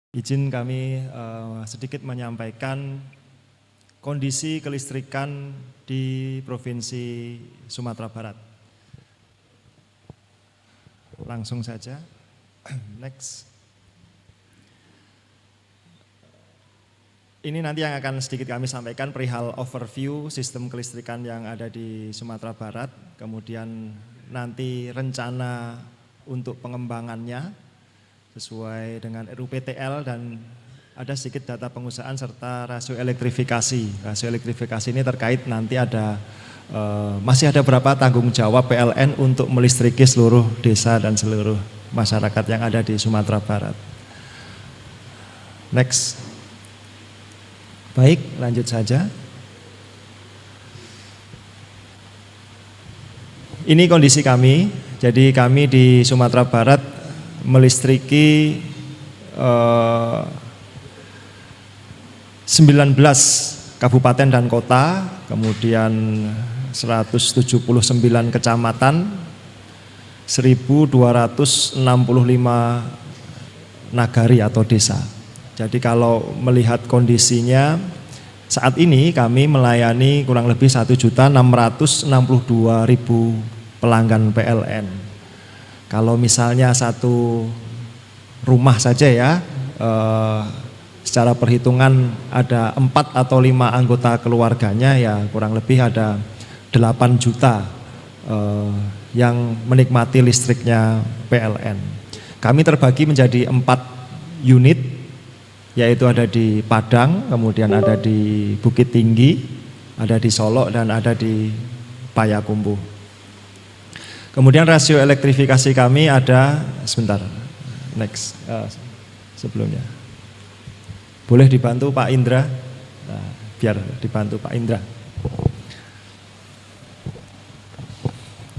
Izin kami sedikit menyampaikan kondisi kelistrikan di Provinsi Sumatera Barat. Langsung saja, next. Ini nanti yang akan sedikit kami sampaikan perihal overview sistem kelistrikan yang ada di Sumatera Barat, kemudian nanti rencana untuk pengembangannya sesuai dengan RUPTL, dan ada sedikit data pengusahaan serta rasio elektrifikasi. Rasio elektrifikasi ini terkait nanti ada masih ada berapa tanggung jawab PLN untuk melistriki seluruh desa dan seluruh masyarakat yang ada di Sumatera Barat. Next. Baik, lanjut saja. Ini kondisi kami. Jadi kami di Sumatera Barat melistriki 19 kabupaten dan kota, kemudian 179 kecamatan, 1.265 nagari atau desa. Jadi kalau melihat kondisinya saat ini kami melayani kurang lebih 1.662.000 pelanggan PLN. Kalau misalnya satu rumah saja ya, secara perhitungan ada 4 atau 5 anggota keluarganya, ya kurang lebih ada 8 juta yang menikmati listriknya PLN. Kami terbagi menjadi 4 unit, yaitu ada di Padang, kemudian ada di Bukit Tinggi, ada di Solok, dan ada di Payakumbuh. Kemudian rasio elektrifikasi kami ada, sebentar, next, sebelumnya. Boleh dibantu Pak Indra? Nah, biar dibantu Pak Indra.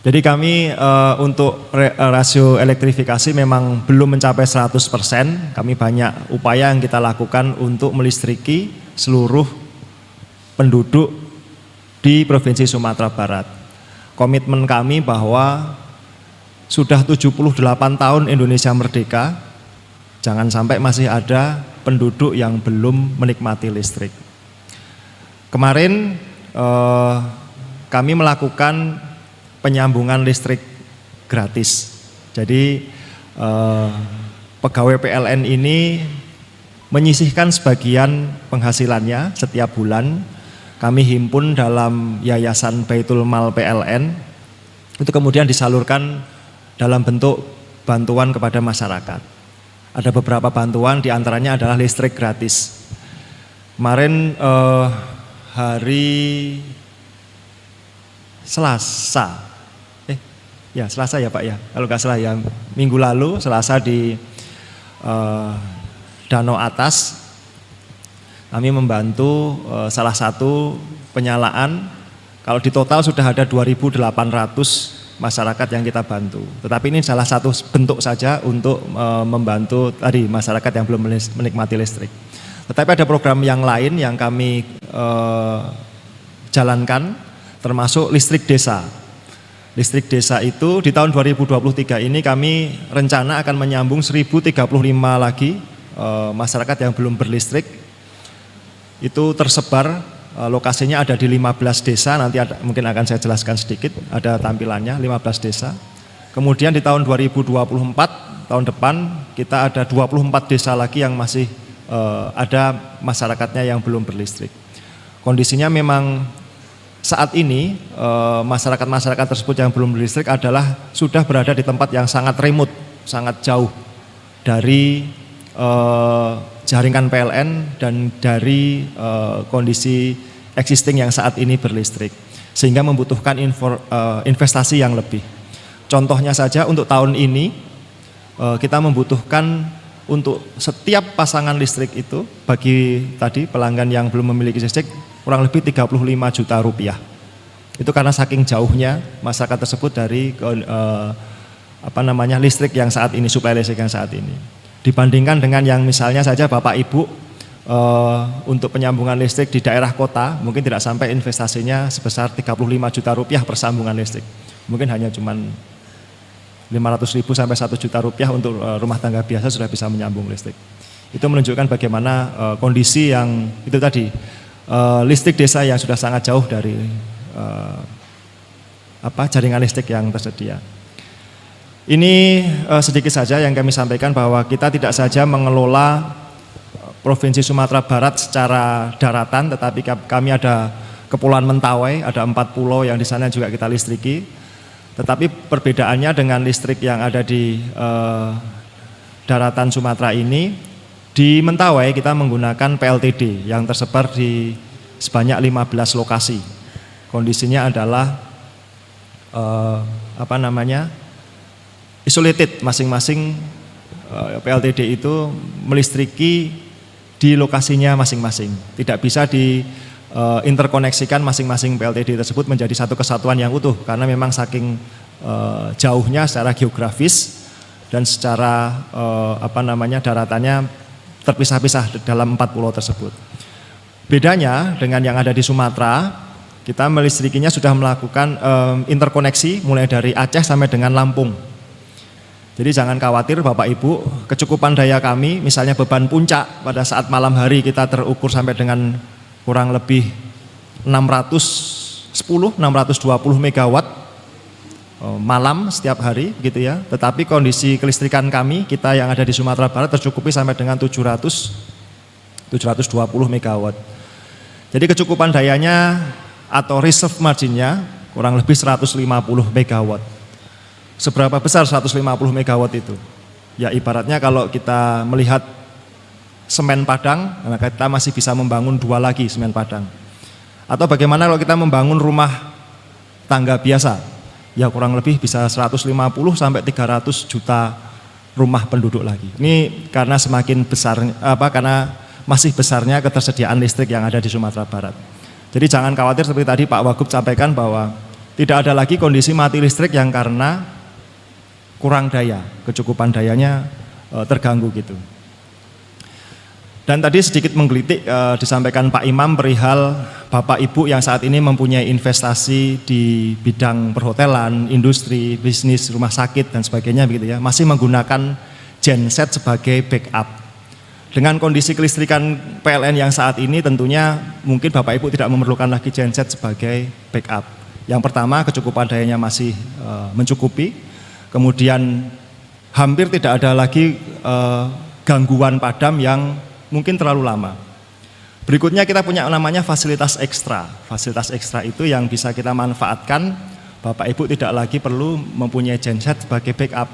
Jadi kami untuk rasio elektrifikasi memang belum mencapai 100%. Kami banyak upaya yang kita lakukan untuk melistriki seluruh penduduk di Provinsi Sumatera Barat. Komitmen kami bahwa sudah 78 tahun Indonesia merdeka, jangan sampai masih ada penduduk yang belum menikmati listrik. Kemarin kami melakukan penyambungan listrik gratis. Jadi pegawai PLN ini menyisihkan sebagian penghasilannya setiap bulan. Kami himpun dalam Yayasan Baitul Mal PLN, itu kemudian disalurkan dalam bentuk bantuan kepada masyarakat. Ada beberapa bantuan, diantaranya adalah listrik gratis. Kemarin hari Selasa, Selasa ya Pak ya, kalau nggak salah ya, minggu lalu Selasa di Danau Atas, kami membantu salah satu penyalaan. Kalau di total sudah ada 2.800 masyarakat yang kita bantu. Tetapi ini salah satu bentuk saja untuk membantu tadi masyarakat yang belum menikmati listrik. Tetapi ada program yang lain yang kami jalankan, termasuk listrik desa. Listrik desa itu di tahun 2023 ini kami rencana akan menyambung 1.035 lagi masyarakat yang belum berlistrik. Itu tersebar, lokasinya ada di 15 desa, nanti mungkin akan saya jelaskan sedikit, ada tampilannya 15 desa. Kemudian di tahun 2024, tahun depan, kita ada 24 desa lagi yang masih ada masyarakatnya yang belum berlistrik. Kondisinya memang saat ini masyarakat-masyarakat tersebut yang belum berlistrik adalah sudah berada di tempat yang sangat remote, sangat jauh dari jaringan PLN dan dari kondisi existing yang saat ini berlistrik, sehingga membutuhkan investasi yang lebih. Contohnya saja untuk tahun ini kita membutuhkan untuk setiap pasangan listrik itu, bagi tadi pelanggan yang belum memiliki listrik, kurang lebih 35 juta rupiah. Itu karena saking jauhnya masyarakat tersebut dari listrik yang saat ini, suplai listrik yang saat ini. Dibandingkan dengan yang misalnya saja Bapak Ibu untuk penyambungan listrik di daerah kota, mungkin tidak sampai investasinya sebesar 35 juta rupiah per sambungan listrik. Mungkin hanya cuman 500.000 sampai 1 juta rupiah untuk rumah tangga biasa sudah bisa menyambung listrik. Itu menunjukkan bagaimana kondisi yang itu tadi, listrik desa yang sudah sangat jauh dari jaringan listrik yang tersedia. Ini sedikit saja yang kami sampaikan, bahwa kita tidak saja mengelola Provinsi Sumatera Barat secara daratan, tetapi kami ada Kepulauan Mentawai, ada 4 pulau yang di sana juga kita listriki. Tetapi perbedaannya dengan listrik yang ada di daratan Sumatera ini, di Mentawai kita menggunakan PLTD yang tersebar di sebanyak 15 lokasi. Kondisinya adalah isolated, masing-masing PLTD itu melistriki di lokasinya masing-masing. Tidak bisa diinterkoneksikan masing-masing PLTD tersebut menjadi satu kesatuan yang utuh, karena memang saking jauhnya secara geografis dan secara daratannya terpisah-pisah dalam 4 pulau tersebut. Bedanya dengan yang ada di Sumatera, kita melistrikinya sudah melakukan interkoneksi mulai dari Aceh sampai dengan Lampung. Jadi jangan khawatir Bapak Ibu, kecukupan daya kami, misalnya beban puncak pada saat malam hari kita terukur sampai dengan kurang lebih 620 megawatt malam setiap hari gitu ya. Tetapi kondisi kelistrikan kami, kita yang ada di Sumatera Barat tercukupi sampai dengan 720 megawatt. Jadi kecukupan dayanya atau reserve marginnya kurang lebih 150 megawatt. Seberapa besar 150 megawatt itu? Ya ibaratnya kalau kita melihat semen Padang, maka kita masih bisa membangun 2 lagi semen Padang. Atau bagaimana kalau kita membangun rumah tangga biasa? Ya kurang lebih bisa 150 sampai 300 juta rumah penduduk lagi. Ini karena semakin besar, karena masih besarnya ketersediaan listrik yang ada di Sumatera Barat. Jadi jangan khawatir seperti tadi Pak Wagub sampaikan, bahwa tidak ada lagi kondisi mati listrik yang karena kurang daya, kecukupan dayanya terganggu gitu. Dan tadi sedikit menggelitik disampaikan Pak Imam perihal Bapak Ibu yang saat ini mempunyai investasi di bidang perhotelan, industri, bisnis, rumah sakit dan sebagainya begitu ya, masih menggunakan genset sebagai backup. Dengan kondisi kelistrikan PLN yang saat ini tentunya mungkin Bapak Ibu tidak memerlukan lagi genset sebagai backup. Yang pertama, kecukupan dayanya masih mencukupi. Kemudian hampir tidak ada lagi gangguan padam yang mungkin terlalu lama. Berikutnya kita punya namanya fasilitas ekstra. Fasilitas ekstra itu yang bisa kita manfaatkan, Bapak Ibu tidak lagi perlu mempunyai genset sebagai backup.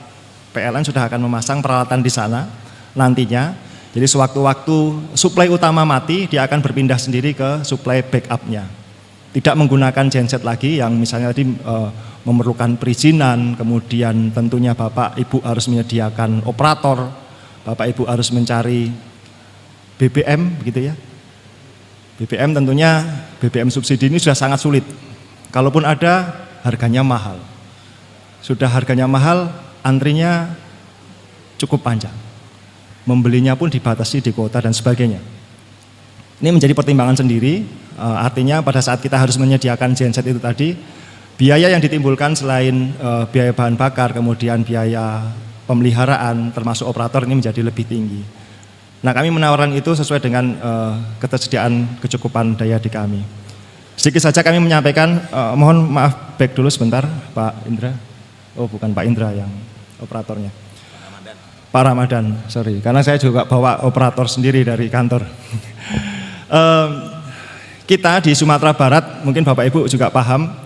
PLN sudah akan memasang peralatan di sana nantinya. Jadi sewaktu-waktu suplai utama mati, dia akan berpindah sendiri ke suplai backupnya. Tidak menggunakan genset lagi yang misalnya tadi memerlukan perizinan, kemudian tentunya Bapak Ibu harus menyediakan operator, Bapak Ibu harus mencari BBM gitu ya. BBM tentunya BBM subsidi ini sudah sangat sulit. Kalaupun ada, harganya mahal. Sudah harganya mahal, antrinya cukup panjang. Membelinya pun dibatasi di kota dan sebagainya. Ini menjadi pertimbangan sendiri, artinya pada saat kita harus menyediakan genset itu tadi, biaya yang ditimbulkan selain biaya bahan bakar, kemudian biaya pemeliharaan, termasuk operator ini menjadi lebih tinggi. Nah kami menawarkan itu sesuai dengan ketersediaan kecukupan daya di kami. Sedikit saja kami menyampaikan, mohon maaf back dulu sebentar Pak Indra. Oh bukan Pak Indra yang operatornya. Pak Ramadan, sorry, karena saya juga bawa operator sendiri dari kantor. Kita di Sumatera Barat, mungkin Bapak Ibu juga paham,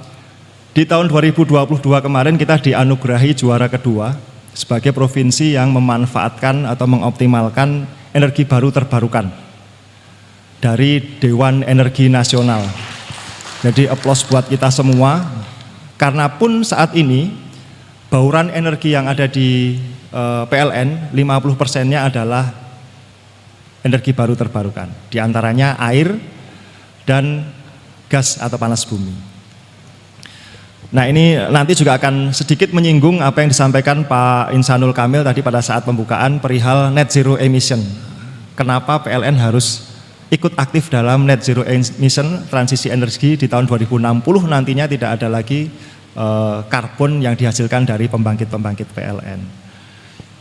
di tahun 2022 kemarin kita dianugerahi juara kedua sebagai provinsi yang memanfaatkan atau mengoptimalkan energi baru terbarukan dari Dewan Energi Nasional. Jadi aplaus buat kita semua, karena pun saat ini bauran energi yang ada di PLN 50%-nya adalah energi baru terbarukan, di antaranya air dan gas atau panas bumi. Nah ini nanti juga akan sedikit menyinggung apa yang disampaikan Pak Insanul Kamil tadi pada saat pembukaan perihal net zero emission. Kenapa PLN harus ikut aktif dalam net zero emission transisi energi di tahun 2060 nantinya tidak ada lagi karbon yang dihasilkan dari pembangkit-pembangkit PLN.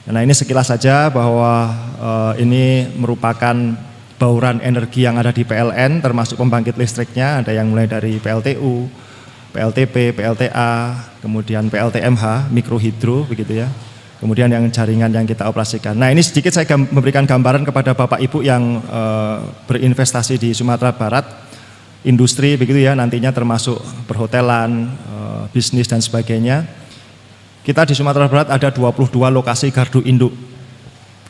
Nah ini sekilas saja bahwa ini merupakan bauran energi yang ada di PLN, termasuk pembangkit listriknya, ada yang mulai dari PLTU, PLTP, PLTA, kemudian PLTMH, mikrohidro begitu ya. Kemudian yang jaringan yang kita operasikan. Nah ini sedikit saya memberikan gambaran kepada Bapak Ibu yang berinvestasi di Sumatera Barat, industri begitu ya, nantinya termasuk perhotelan, bisnis dan sebagainya. Kita di Sumatera Barat ada 22 lokasi gardu induk.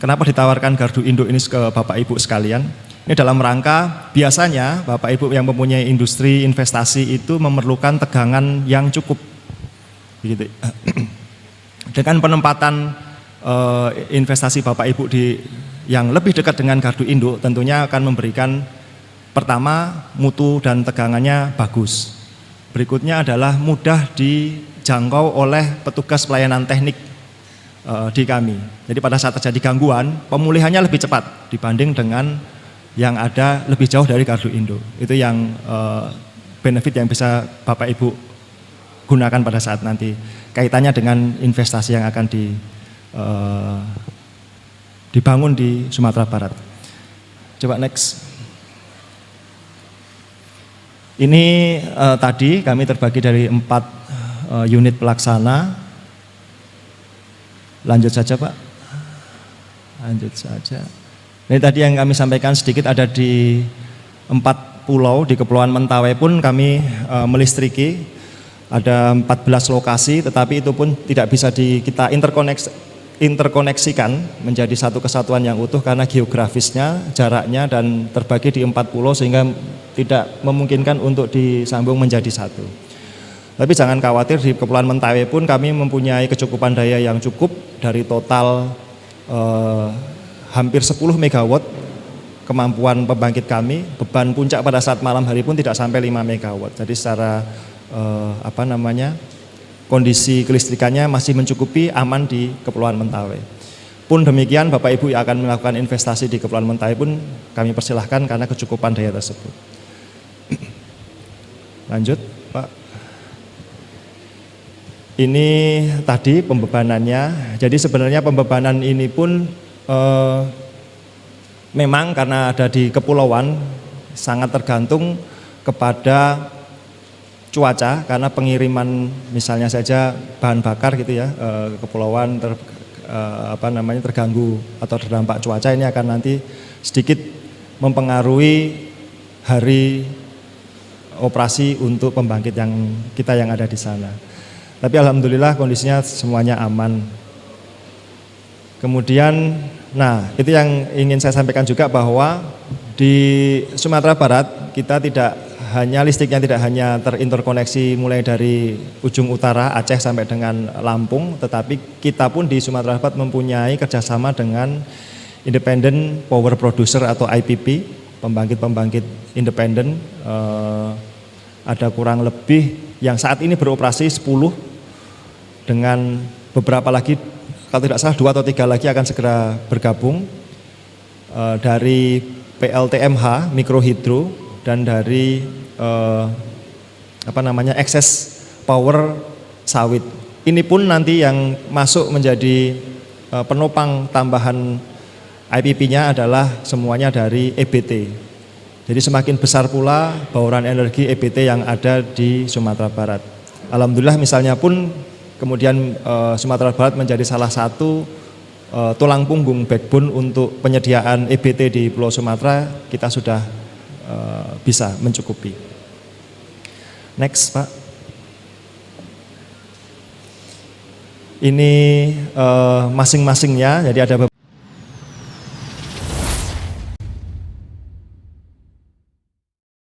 Kenapa ditawarkan gardu induk ini ke Bapak Ibu sekalian? Ini dalam rangka biasanya Bapak Ibu yang mempunyai industri investasi itu memerlukan tegangan yang cukup. Begitu. Dengan penempatan investasi Bapak Ibu yang lebih dekat dengan gardu induk tentunya akan memberikan pertama mutu dan tegangannya bagus. Berikutnya adalah mudah dijangkau oleh petugas pelayanan teknik di kami. Jadi pada saat terjadi gangguan, pemulihannya lebih cepat dibanding dengan yang ada lebih jauh dari gardu induk. Itu yang benefit yang bisa Bapak Ibu gunakan pada saat nanti kaitannya dengan investasi yang akan dibangun di Sumatera Barat. Coba next. Ini tadi kami terbagi dari 4 unit pelaksana. Lanjut saja Pak. Lanjut saja. Ini tadi yang kami sampaikan sedikit ada di 4 pulau di Kepulauan Mentawai pun kami melistriki. Ada 14 lokasi, tetapi itu pun tidak bisa kita interkoneksikan menjadi satu kesatuan yang utuh karena geografisnya, jaraknya dan terbagi di 4 pulau sehingga tidak memungkinkan untuk disambung menjadi satu. Tapi jangan khawatir, di Kepulauan Mentawai pun kami mempunyai kecukupan daya yang cukup dari total hampir 10 megawatt kemampuan pembangkit kami. Beban puncak pada saat malam hari pun tidak sampai 5 megawatt. Jadi secara kondisi kelistrikannya masih mencukupi, aman di Kepulauan Mentawai. Pun demikian Bapak Ibu yang akan melakukan investasi di Kepulauan Mentawai pun kami persilahkan karena kecukupan daya tersebut. Lanjut Pak. Ini tadi pembebanannya. Jadi sebenarnya pembebanan ini pun memang karena ada di kepulauan sangat tergantung kepada cuaca, karena pengiriman misalnya saja bahan bakar gitu ya, kepulauan terganggu atau terdampak cuaca, ini akan nanti sedikit mempengaruhi hari operasi untuk pembangkit kita yang ada di sana. Tapi alhamdulillah kondisinya semuanya aman. Kemudian, nah itu yang ingin saya sampaikan juga bahwa di Sumatera Barat kita listriknya tidak hanya terinterkoneksi mulai dari ujung utara Aceh sampai dengan Lampung, tetapi kita pun di Sumatera Barat mempunyai kerjasama dengan Independent Power Producer atau IPP, pembangkit-pembangkit independen. Ada kurang lebih yang saat ini beroperasi 10 dengan beberapa lagi, kalau tidak salah 2 atau 3 lagi akan segera bergabung dari PLTMH, mikrohidro, dan dari excess power sawit. Ini pun nanti yang masuk menjadi penopang tambahan IPP-nya adalah semuanya dari EBT. Jadi semakin besar pula bauran energi EBT yang ada di Sumatera Barat. Alhamdulillah misalnya pun kemudian Sumatera Barat menjadi salah satu tulang punggung backbone untuk penyediaan EBT di Pulau Sumatera, kita sudah bisa mencukupi. Next Pak. Ini masing-masingnya, jadi ada